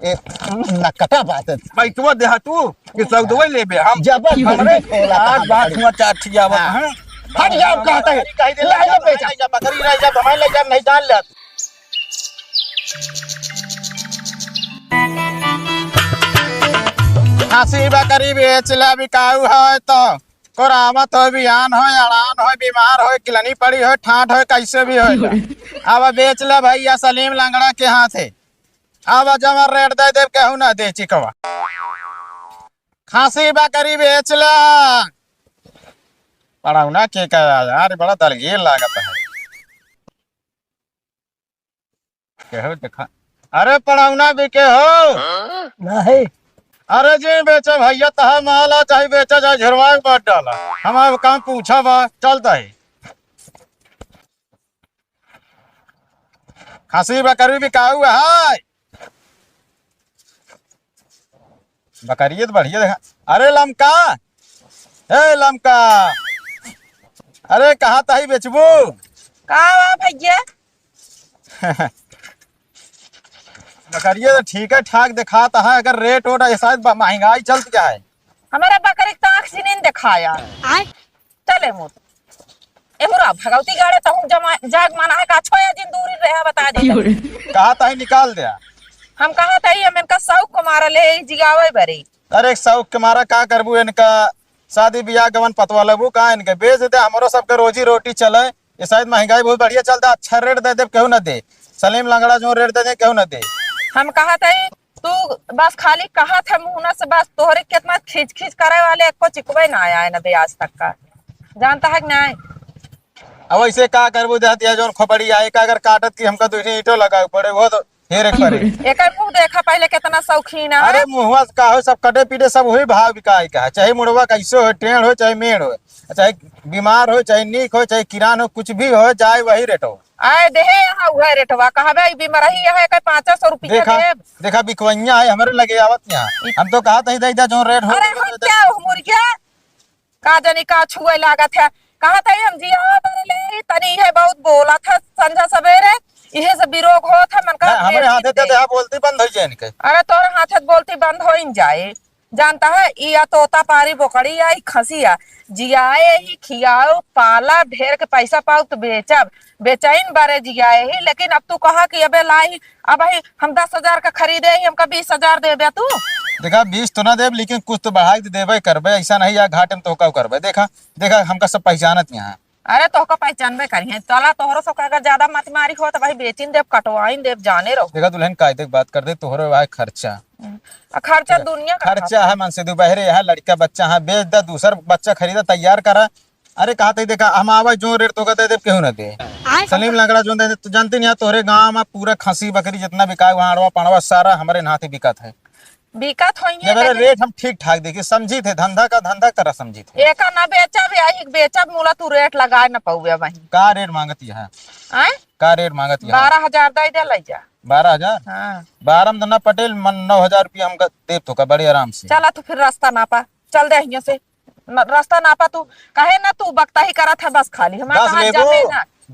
नकटा बात है भाई तू देहा तू कि सौदवे लेबे हम जबर हमरे आज बात हुआ चार ठियावा हैं हट जाओ कहता है ले ले बेचा जा बकरी रह जा हमारे ले जा नहीं जान ले खासी बकरी बेच ले बिकाऊ है तो कोरामत हो बियान हो अड़ान हो बीमार हो किलनी पड़ी हो ठाठ हो कैसे भी हो अब बेच ले भैया सलीम लंगड़ा के हाथ है अब जमा रेट दे दे कहू ना दे चिकवा खांसी बकरी बेच ले पढ़ाऊना के का यार बड़ा दलगीर लागत है कहू देखा अरे पढ़ाऊना बिके हो नहीं अरे जी बेचे भैया तहा माला चाहे बेचा चाहे झुरवा के बात डाला हमारे काम पूछा बा चलता है खांसी बकरी बिकाऊ है बकरी तो बढ़िया देखा अरे लमका ए लमका अरे कहाँ ताही बेचबू कहा भैया बकरिया तो ठीक है ठाक दिखाता है अगर रेट वोट शायद महंगाई चलती जाए हमारा बकरी तो आँख से नहीं दिखाया चले मुझ एमुरा भगवती गाड़े तो हम जाग माना है का छोया दिन दूरी रहे बता दे कहा ताही निकाल दिया हम कहा था हम इनका शौक को मारा ले जिगावे बरी अरे शौक के मारा का करबू इनका शादी ब्याह गवन पतवा लगू का इनके बेच दे हमारो सबके रोजी रोटी चले ये शायद महंगाई बहुत बढ़िया चलता अच्छा रेट दे दे क्यों न दे सलीम लंगड़ा जो रेट दे दे क्यों न दे हम कहा था तू बस खाली कहा था मुहना से बस तोहरे कितना खींच खींच करे वाले को चिकवे ना आया है ना दे आज तक का जानता है कि नहीं अब ऐसे का करबू देती है जो खोपड़ी आए का अगर काटत की हमका दूसरी ईंटो लगा पड़े वो तो हेरे करे एक मुंह देखा पहले कितना शौकीन है अरे मुहवा का हो सब कटे पीटे सब वही भाव बिकाई का चाहे मुड़वा कैसे हो टेढ़ हो चाहे मेढ़ हो चाहे बीमार हो चाहे नीक हो चाहे किरान हो कुछ भी हो जाए वही रेट हो आए देहे यहाँ हुआ रेटवा कहबे बीमारी है का 500 रुपया देखा दे देखा बिकवैया है हमारे लगे आवत यहाँ हम तो कहा था इधर जो रेट हो अरे हम क्या मुर्गिया का जानी का छुए लागत है कहा था हम जिया ले तनी है बहुत बोला था संझा सवेरे इहे से बिरोग हो था मन का हमारे हाथे ते देहा बोलती बंद हो जाए इनके अरे तोरे हाथे बोलती बंद हो इन जाए जानता है या तोता पारी बोकड़ी या खसिया जियाए ही खियाओ पाला ढेर के पैसा पाओ तो बेचब बेचैन बारे जियाए ही लेकिन अब तू कहा कि अबे लाई अब ही हम 10,000 का खरीदे ही हमका 20,000 दे दे तू देखा 20 तो ना दे लेकिन कुछ तो बढ़ाई तो देवे करबे ऐसा नहीं या घाटे में तो का करबे देखा देखा हमका सब पहचानत यहाँ अरे तो का पहचानबे करिए चला तोहरो सब अगर ज्यादा मत मारी हो तो भाई बेचिन देव कटवाइन देव जाने रहो देखा दुल्हन कायदे की बात कर दे तोहरो भाई खर्चा खर्चा दुनिया का खर्चा है मन से दोपहरे है लड़का बच्चा है बेच दे दूसर बच्चा खरीदा तैयार करा अरे कहा था देखा हम आवाज जो रेट तो कहते दे क्यों ना दे सलीम लंगड़ा जो दे तो जानते नहीं तोहरे गाँव में पूरा खसी बकरी जितना बिका वहाँ अड़वा पड़वा सारा हमारे नाते बिकत है बिकत ये मेरे रेट हम ठीक ठाक देखिए समझी थे धंधा का धंधा तरह समझी थे एक ना बेचा भी आई बेचा मूला तू रेट लगाए ना पाऊे वही का रेट मांगती है का रेट मांगती है 12,000 दे दे ले जा 12,000 हाँ 12 में धन्ना पटेल मन 9,000 रुपया हमका दे तो का बड़े आराम से चला तू फिर रास्ता नापा चल दे यहाँ से रास्ता नापा तू कहे ना तू बकता ही करा था बस खाली हम 10 लेबो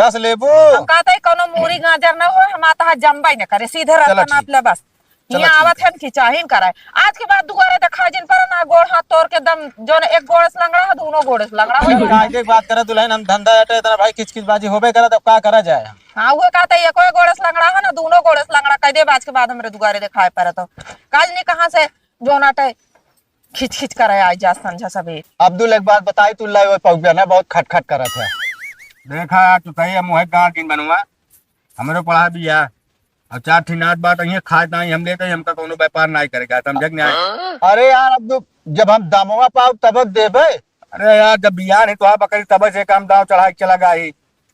10 लेबो हम कहते है कोनो मूरी गाजर ना हो हम आता जम्बा ना करे सीधे रास्ता नाप ले बस यहाँ आवत है खिंचाहिन कराए आज के बाद दोबारा देखा जिन पर ना गोड़ हाथ तोड़ के दम जो एक गोड़ से लंगड़ा है दोनों गोड़ से लंगड़ा हो कायदे की बात करे दुल्हन हम धंधा अटे इतना भाई किच किच बाजी होबे करे तब का करा जाए हाँ वो कहते है एक गोड़ से लंगड़ा है ना दोनों गोड़ से लंगड़ा कह दे आज के बाद हमरे दुबारे दिखाए पर तो काज ने कहां से जो नाटे खिच खिच कराए आज जा संझा सवेर अब्दुल एक बात बताई तू लाई पौपिया ना बहुत खटखट करत है देखा तू तही मुहे गांव किन बनवा हमरो पढ़ा बिया अब 4 ठिनाट बात ये खाए नहीं हम लेते हमका कोनो व्यापार नहीं करेगा समझ नहीं अरे यार अब जब हम दामवा पाओ तब देबे अरे यार जब बिया नहीं तो बकरी तब से काम दाव चढ़ा के चला गई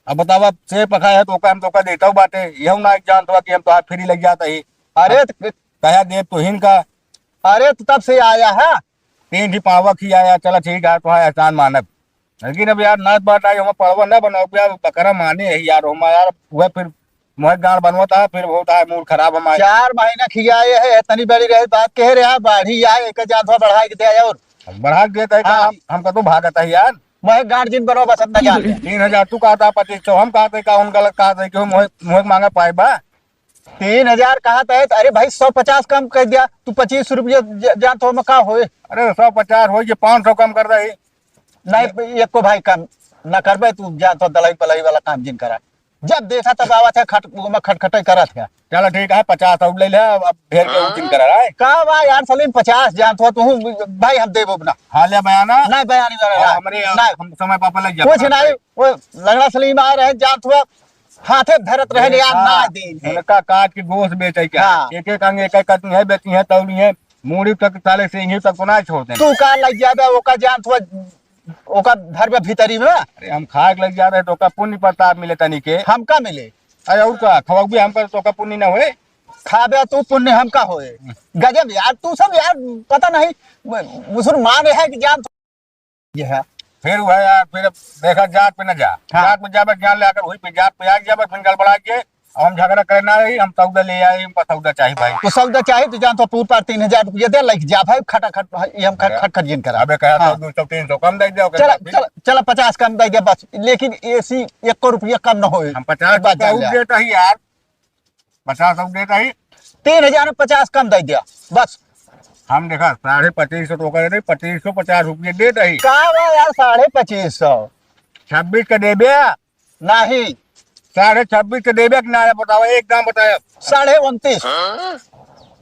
अब बतावा से पका है तो हम तो का देता हूं बाटे यहू ना जानता कि हम तो हाथ फ्री लग जाता ही अरे कहा देव तो हिनका अरे तो तब से आया है 3 ठी पावा की आया चला ठीक है तो एहसान मानब लेकिन अब यार नाच बात आई हम पड़वा ना बनाओ यार बकरा माने है यार हम यार वह फिर मोह गाड़ बनवाता है फिर होता है मूड खराब हमारे 4 महीना खियाए है इतनी बड़ी रही बात कह रहे बाढ़ी आए एक जान बढ़ा के दे और बढ़ा के देता है हम तो भागता है यार मैं गाड़ जिन बनो बस इतना 3,000 तू कहता 2500 हम कहते का उनका कहा था कि मोह मांगा पाए बा 3,000 कहा था। अरे भाई 150 कम कर दिया, तू 25 रुपये जान तो में का होए। अरे 150 हो, ये 500 कम कर दे। नहीं एक को भाई कम न करबे, तू जान तो दलाई पलाई वाला काम जिन करा। जब देखा तब आवा था खटखटाई करा था। चलो ठीक है, 50 और ले ले, अब ढेर के उचिन करा रहा है। का भाई यार सलीम 50 जान तो तू भाई हम देबो ना। हाँ ले बयाना नहीं बयानी वाला हमारे नहीं, हम समय पापा लग जा कुछ नहीं। वो लंगड़ा सलीम आ रहे जान तो हाथे धरत रहे यार ना दे। उनका काट के गोश्त बेचे क्या? हाँ। एक एक अंग एक एक कटनी है, बेची है, तौली है, मूड़ी तक ताले से ही तक को ना छोड़ते। तू का लग जाबे ओका जान तो ओका घर में भीतरी में अरे हम खाए लग जा रहे तो का पुण्य प्रताप मिले तनी के। हमका मिले। अरे और का खवाऊ भी हमका तो का पुण्य ना हुए। खाबे तू पुण्य हमका होए। गजब यार तू सब यार पता नहीं मुसलमान है कि जान ये है। फिर वह यार फिर देखा जात पे न जा। हाँ। जात पे जाबे ज्ञान लेकर वही पे जात पे आ जाबे, फिर गड़बड़ा के अब हम झगड़ा करना रही, हम सौदा ले आए, हमको सौदा चाहिए भाई। तो सौदा चाहिए तो जान तो पूर पार 3,000 रुपया दे लग जा भाई। खटा खट ये हम खट खट जिन करा। अबे कहा हाँ। तो 200 300 कम दे दो। चला चला चला 50 कम दे दे बस, लेकिन एसी 1 रुपया कम न होए। हम 50 देता ही यार, 50 देता ही। 3,000 में 50 कम दे दिया बस। हम देखा 2550 तो कर 2550 रुपये दे दही। का यार 2550 26 का देबे नहीं 26.5 का देबे कि ना बताओ, एक दाम बताया 29.5।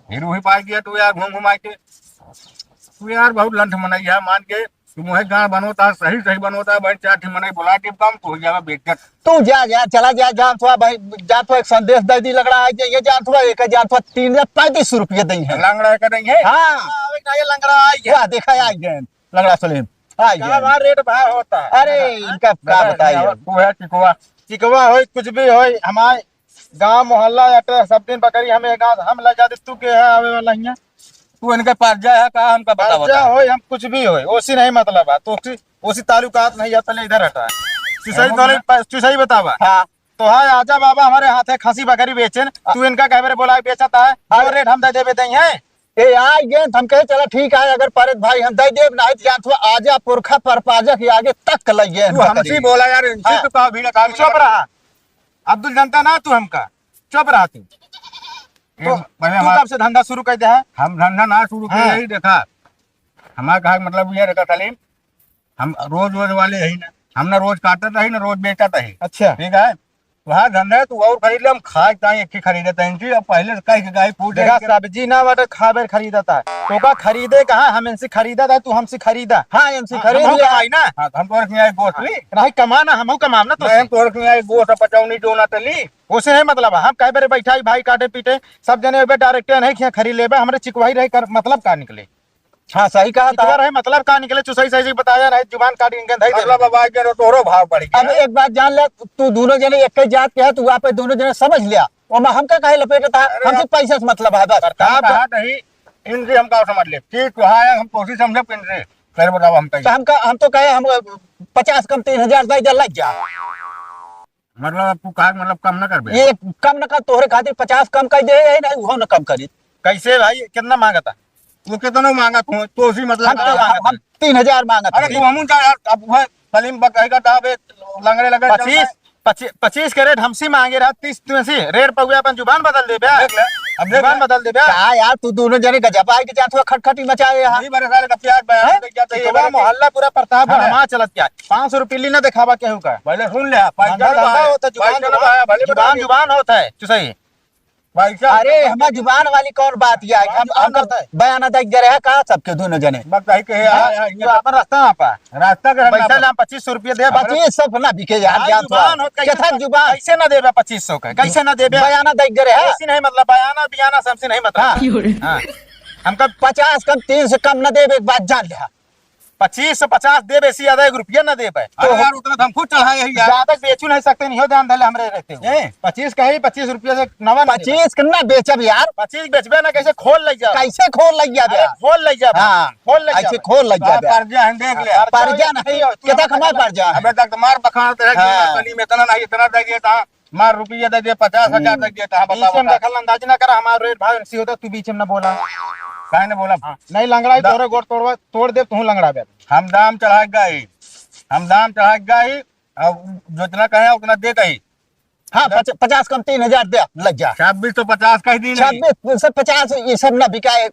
फिर वही पाई गया तू यार, घूम घुमा के तू यार बहुत लंठ मनाई है। मान के तू मुहे गाँव बनोता है, सही सही बनोता है भाई। 4 ठी मनाई बुला के काम तो हो जाएगा बेचकर। तू जा जा चला जा जान तो भाई जान तो एक संदेश दे दी लग रहा है ये जान तो एक जान तो 335 रुपये दी है। लंगड़ा करेंगे। हाँ ये लंगड़ा आई है। वाह देखा आई गए लंगड़ा सलीम आई क्या गए। रेट भाव होता है? अरे इनका क्या बताइए। तू है टिकवा चिकवा हो कुछ भी हो, हमारे गांव मोहल्ला या सब दिन बकरी हमें गांव हम लगा दे तू के है आवे वाला हियां तू इनका पर्जा है का हमका बता पर्चा हो हम कुछ भी हो ओसी नहीं मतलब है तो ओसी तालुकात नहीं आता ले इधर हटा तू सही बतावा। हाँ तो हाँ आजा बाबा हमारे हाथ है खसी बकरी बेचन, तू इनका कह बोला बेचता है और रेट हम दे देवे दई है। ए आई गए हम कहे चला ठीक है अगर पारित भाई हम दे देव नहीं तो जान तो आजा पुरखा परपाजा के आगे तक लगे तू हमसे बोला यार, इनसे हाँ। तो कहा भी ना कहा चुप रहा अब्दुल जनता ना तू हमका चुप रहा तू। तो पहले तू कब से धंधा शुरू कर दे है? हम धंधा ना शुरू किए हाँ। यही देखा। हमारा कहा मतलब ये रहता सलीम, हम रोज रोज वाले है ही ना, हम ना रोज काटता ही ना रोज बेचता ही। अच्छा ठीक है वहाँ धंधा है, तू और खरीद ले, हम खाए ताई एक ही खरीदते हैं। अब पहले से कहीं गाय फूट देखा सब्जी ना बट खाबर खरीदता है तो का खरीदे कहा हम इनसे खरीदा था तू हमसे खरीदा। हाँ इनसे हम खरीद हो लिया कमाई ना हाँ, हम तो रखने आए गोश्त ली। नहीं कमाना हम कमाम ना तो हम तो रखने आए गोश्त पचौनी जोना तो ली। उसे है मतलब हम कहे बारे बैठा भाई काटे पीटे सब जने डायरेक्ट नहीं खरीद ले हमारे चिकवाई रहे कर मतलब का निकले। हाँ सही कहा था। रहे मतलब का निकले तू सही सही बताया नहीं जुबान काट के धई दे। मतलब अब आज के तोरो भाव बढ़ अब गया। एक बात जान ले तू दोनों जने एक ही जात के है, तू वहाँ पे दोनों जने समझ लिया और मैं हमका कहे लपेटा था हमसे पैसे से मतलब है बस। आप कहा नहीं इनसे हम का समझ ले ठीक तो हाँ हम कोशिश समझे इनसे फिर बताओ हम तो कहीं हम तो कहे हम 50 कम 3,000 दे दे लग जा। मतलब तू कहा मतलब कम ना कर ये कम न कर तोहरे खातिर 50 कम कर दे नहीं वो न कम करी। कैसे भाई कितना मांगा था? तू कितना मांगा तू तो उसी मतलब हम 3,000 मांगा था। अरे तू हम यार अब वह सलीम बकरी का दावे लंगड़े लगे 25 के रेट हमसे मांगे रहा 30 तुमसे रेट पगुआ अपन जुबान बदल दे बे। देख ले अब देख जुबान बदल दे बे। क्या यार तू दोनों जने गजब आए के जान खटखटी मचाए यहाँ। नहीं बड़े सारे का प्याज बयान देख जाते हैं चिकवा मोहल्ला पूरा प्रताप हाँ। हमारा चलत क्या 500 रुपये ली ना दिखावा केहू का पहले सुन ले धंधा होता जुबान जुबान होता है तू सही। भाई साहब अरे हमारे जुबान वाली कौन बात ये है हम करता है। बयाना देख जरे है कहा सबके दोनों जने बस कहीं के तो अपन रास्ता वहाँ पा रास्ता का पैसा ले 2500 रुपये दे 2500 ना बिके यार जान जुबान हो कथा जुबान कैसे ना देबे 2500 का कैसे ना देबे बयाना देख जरे है। ऐसी नहीं मतलब बयाना बियाना सबसे नहीं मतलब। हाँ हमका 50 कम 3 से कम न दे एक बात जान ले। 25 से 50 दे बेसी आधा 1 रुपया ना दे पाए अरे यार उतना तो हम खुद चढ़ाए हैं यार। ज्यादा बेचू नहीं सकते नहीं हो ध्यान धले हमरे रहते हो 25 का ही 25 रुपया से नवा 25 कन्ना बेचब यार 25 बेचबे ना कैसे खोल ले जा कैसे खोल लग जा अरे खोल ले जा हाँ खोल ले ऐसे जा खोल लग जा कर्जा हम देख ले पर्जा नहीं कितना कमाए पर्जा अबे तक तो मार बखान तेरे हाँ। गली में इतना नहीं इतना दे दिया था मार रुपया दे दिया 50,000 दे दिया था बीच में बता दखल अंदाज ना कर हमारा रेट भाव ऐसी होता तू बीच में ना बोला काहे ने बोला नहीं लंगड़ाई तोरे गोड़ तोड़ दे तू लंगड़ा बे। हम दाम चढ़ा गए अब जितना कहे उतना दे कही हाँ 50 कम 3000 दे लग जा। 26 तो 50 कह दी नहीं 26 से 50 ये सब ना बिकाए।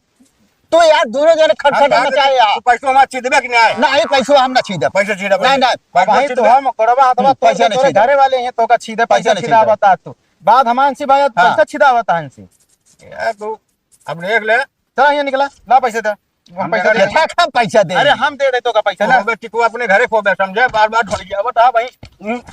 तो यार दोनों जने खटखटा मचाए यार। तू पैसो हमारा छीन देबे कि नहीं नहीं पैसो हम ना छीदे। पैसे छीन देबे नहीं नहीं भाई तो हम करवा हतवा पैसा नहीं तोरे छीदा। घरे वाले हैं तो का छीदे पैसा पैसा नहीं छीदा छीदा। बता तू बाद हमान से भाई हाँ। पैसा छीदा बता हंसी यार तू अब देख ले चला यहाँ निकला ला पैसे दे हम पैसा दे क्या क्या पैसा दे। अरे हम दे दे तो का पैसा चलो ना बे टिकू अपने घरे खो बे समझे बार बार ढोल गया बता भाई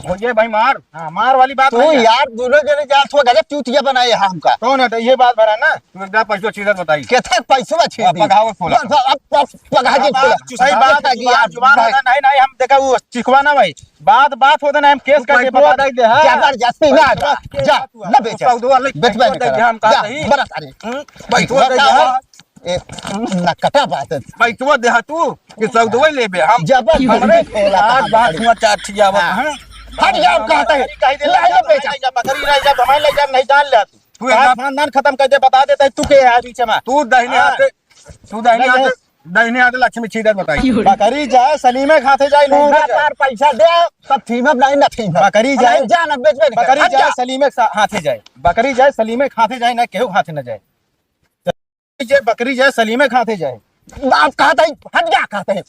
हो गया भाई मार हाँ मार वाली बात तू नहीं है। यार दोनों जने जान थोड़ा गजब चूतिया बनाए हमका। कौन है तो ये बात भरा ना तू एकदम पैसो छीन बताई केथे पैसा छीन दी। पगाओ खोला। अब पगा जी खोला। सही बात है कि यार जुबान होता नहीं नहीं हम देखा वो चिकवा ना भाई बात होता ना हम केस करके बता दे दे हां जबरदस्ती ना जा ना बेच बेच हम कहा सही बड़ा सारे पैसो दे जा नकटा बात है। पैसो दे तू कि सौदो लेबे हम जबरदस्ती खोला आज बात हुआ चार ठियावत हैं हट जा कहता है कह दे ला बेचा बकरी रह जा हमारे ले जा नहीं जान ले तू तू एकदम- खानदान खत्म कर दे बता देता है तू के है बीच में तू दाहिने हाथ लक्ष्मी छीदत बताई बकरी जाए सलीमे खाते जाए लोग तार पैसा दे तब फीमब नहीं ना फीमब बकरी जाए जा ना बेच बेच बकरी जाए सलीमे हाथे जाए बकरी जाए सलीमे खाते जाए ना केहू खाते न जाए बकरी जाए सलीमे खाते जाए आप कहता है हट जा कहते हैं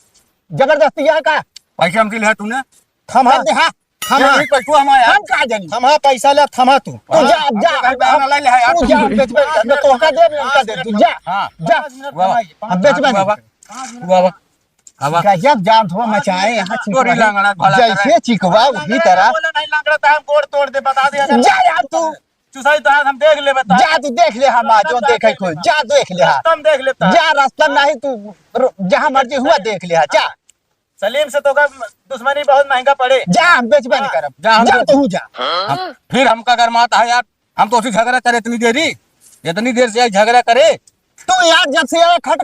जबरदस्ती यहाँ का पैसे हमसे लिया तूने थमा हाँ थमा पैसो हमारा हम कहा जानी थमा पैसा ले थमा तू तू जा तू जा बेच बेच मैं तो का दे मैं का दे तू जा हाँ जा हम बेच बेच बाबा गजब जान थोड़ा मचाए यहाँ तोरी लांगड़ा भला करे। जैसे चिकवा उसी तरह नहीं लंगड़ा था हम गोड़ तोड़ दे बता दे जा यार तू चुसाई तो हम देख ले बता जा तू देख ले हम आज जो देखे कोई जा देख ले हाँ। तुम देख लेता जा रास्ता नहीं तू जहाँ मर्जी हुआ देख ले हाँ, जा सलीम से तो का दुश्मनी बहुत महंगा पड़े जा हम बेचबे नहीं करब जा, हम जा तो- तू जा फिर हमका गरमाता है यार हम तो उसी झगड़ा करे इतनी देर से झगड़ा करे तू यार जब से यार खट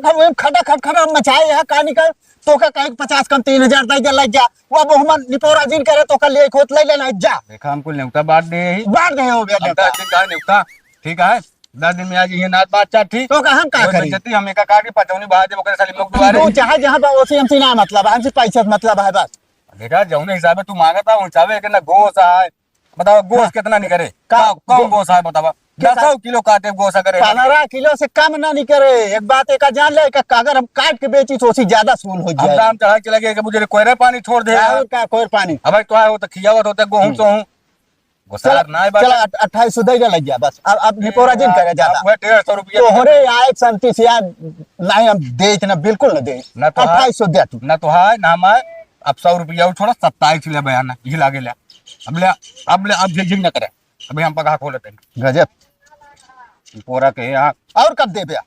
मचाए यहाँ कहानी कर तो का कहीं 50 कम 3000 दे लग जा वो मोहम्मद निपोरा जिन करे तो का ले खोत ले लेना जा देखा हमको न्योता बांट दे ही बाढ़ गए हो गया 10 दिन का न्योता ठीक है 10 दिन में आज ये नाच बात चाट ठीक तो का हम का करी जति हम एका काट के पचौनी बहा दे ओकरे साली लोग दुआरे तू चाहे जहाँ पर ओसी हमसे ना मतलब हमसे पैसा मतलब है बस बेटा जौने हिसाब से तू मांगता उस हिसाब के ना गोश है बताओ गोश कितना नहीं करे कौन गोश है बतावा 10 किलो काटे गोश करे 15 किलो से कम ना नहीं करे। एक बात एक जान ले कि अगर हम काट के बेची तो उसी ज्यादा सूल हो अब जाए दाम चढ़ा के लगे कि मुझे कोयरे पानी छोड़ दे और का कोई पानी अब भाई तो है वो तो खियावत होता गेहूं तो हूं गोसार ना है बात चला 2800 दे लग गया बस अब निपोरा जिन करे ज्यादा वो 150 रुपया तो होरे आए 37 यार नहीं हम दे इतना बिल्कुल न दे ना तो 2800 दे तू ना तो है ना मैं अब 100 रुपया और छोड़ा 27 ले बयाना ये लागे ले अब झिझिक न करे अभी हम पगा खोलते हैं गजब पोरा के यहाँ और कब दे बया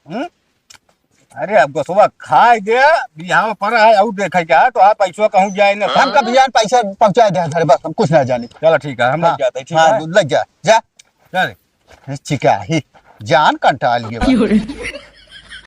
अरे अब सुबह खाए दे बिहाव पर है और देखे क्या तो आप पैसों कहूँ जाए ना हम कब यार पैसा पहुंचा दे घर बस हम कुछ ना जाने चलो ठीक है हम लग जाते हैं ठीक हाँ है लग जा जा चल चिका ही जान कंटाल गया